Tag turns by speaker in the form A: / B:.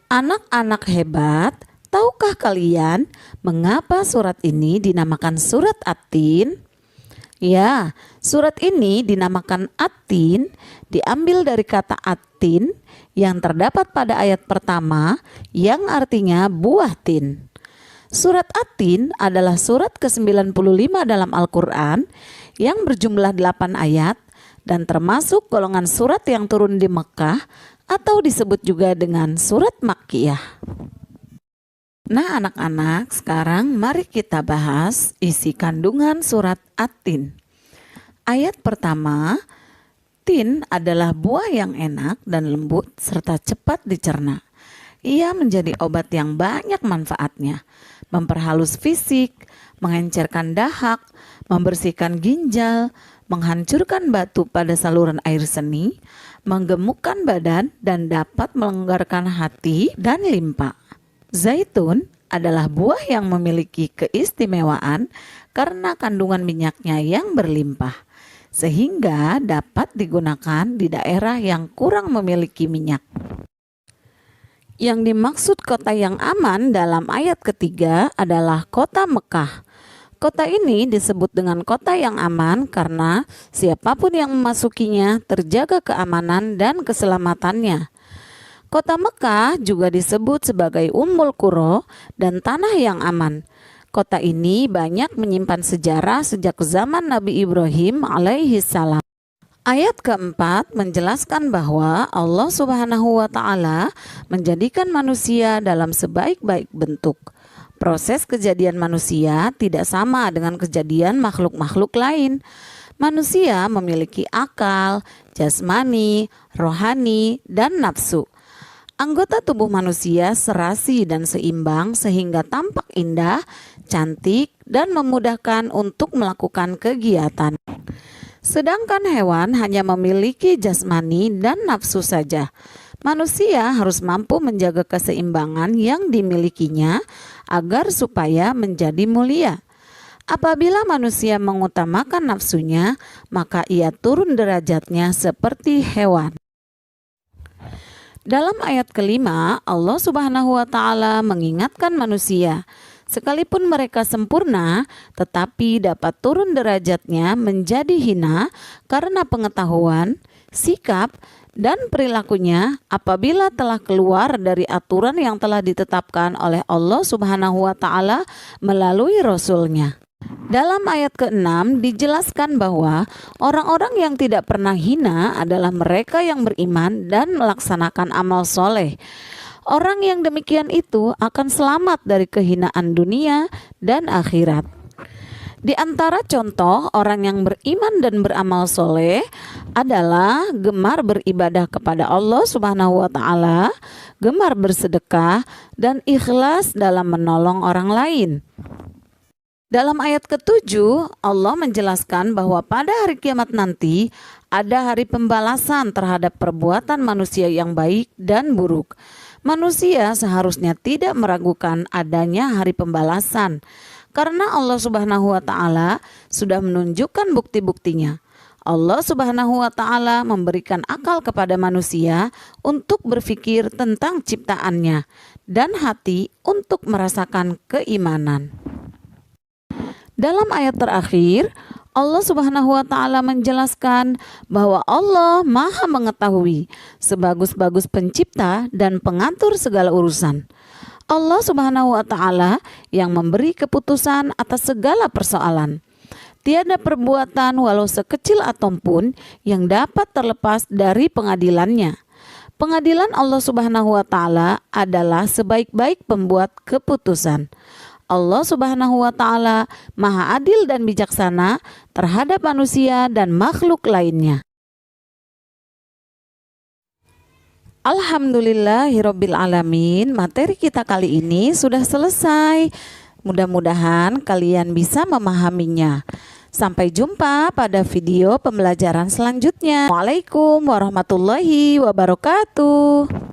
A: Anak-anak hebat, tahukah kalian mengapa surat ini dinamakan surat At-Tin? Ya, surat ini dinamakan At-Tin diambil dari kata At-Tin yang terdapat pada ayat pertama yang artinya buah tin. Surat At-Tin adalah surat ke-95 dalam Al-Quran yang berjumlah 8 ayat dan termasuk golongan surat yang turun di Mekah atau disebut juga dengan surat Makkiyah. Nah anak-anak, sekarang mari kita bahas isi kandungan surat At-Tin. Ayat pertama, tin adalah buah yang enak dan lembut serta cepat dicerna. Ia menjadi obat yang banyak manfaatnya, memperhalus fisik, mengencerkan dahak, membersihkan ginjal, menghancurkan batu pada saluran air seni, menggemukkan badan dan dapat melonggarkan hati dan limpa. Zaitun adalah buah yang memiliki keistimewaan karena kandungan minyaknya yang berlimpah, sehingga dapat digunakan di daerah yang kurang memiliki minyak. Yang dimaksud kota yang aman dalam ayat ketiga adalah kota Mekah. Kota ini disebut dengan kota yang aman karena siapapun yang memasukinya terjaga keamanan dan keselamatannya. Kota Mekah juga disebut sebagai Ummul Qura dan tanah yang aman. Kota ini banyak menyimpan sejarah sejak zaman Nabi Ibrahim alaihi salam. Ayat keempat menjelaskan bahwa Allah Subhanahu wa Ta'ala menjadikan manusia dalam sebaik-baik bentuk. Proses kejadian manusia tidak sama dengan kejadian makhluk-makhluk lain. Manusia memiliki akal, jasmani, rohani, dan nafsu. Anggota tubuh manusia serasi dan seimbang sehingga tampak indah, cantik, dan memudahkan untuk melakukan kegiatan. Sedangkan hewan hanya memiliki jasmani dan nafsu saja. Manusia harus mampu menjaga keseimbangan yang dimilikinya agar supaya menjadi mulia. Apabila manusia mengutamakan nafsunya, maka ia turun derajatnya seperti hewan. Dalam ayat kelima, Allah Subhanahu wa Ta'ala mengingatkan manusia, sekalipun mereka sempurna, tetapi dapat turun derajatnya menjadi hina karena pengetahuan, sikap, dan perilakunya apabila telah keluar dari aturan yang telah ditetapkan oleh Allah Subhanahu wa Ta'ala melalui Rasul-Nya. Dalam ayat ke-6 dijelaskan bahwa orang-orang yang tidak pernah hina adalah mereka yang beriman dan melaksanakan amal soleh. Orang yang demikian itu akan selamat dari kehinaan dunia dan akhirat. Di antara contoh orang yang beriman dan beramal soleh adalah gemar beribadah kepada Allah Subhanahu wa Ta'ala, gemar bersedekah, dan ikhlas dalam menolong orang lain. Dalam ayat ke-7, Allah menjelaskan bahwa pada hari kiamat nanti ada hari pembalasan terhadap perbuatan manusia yang baik dan buruk. Manusia seharusnya tidak meragukan adanya hari pembalasan, karena Allah Subhanahu wa Ta'ala sudah menunjukkan bukti-buktinya. Allah Subhanahu wa Ta'ala memberikan akal kepada manusia untuk berpikir tentang ciptaannya dan hati untuk merasakan keimanan. Dalam ayat terakhir, Allah Subhanahu wa Ta'ala menjelaskan bahwa Allah Maha mengetahui, sebagus-bagus pencipta dan pengatur segala urusan. Allah Subhanahu wa Ta'ala yang memberi keputusan atas segala persoalan. Tiada perbuatan walau sekecil atom pun yang dapat terlepas dari pengadilannya. Pengadilan Allah Subhanahu wa Ta'ala adalah sebaik-baik pembuat keputusan. Allah Subhanahu wa Ta'ala Maha adil dan bijaksana terhadap manusia dan makhluk lainnya. Alhamdulillahirabbil alamin. Materi kita kali ini sudah selesai. Mudah-mudahan kalian bisa memahaminya. Sampai jumpa pada video pembelajaran selanjutnya. Waalaikumsalam warahmatullahi wabarakatuh.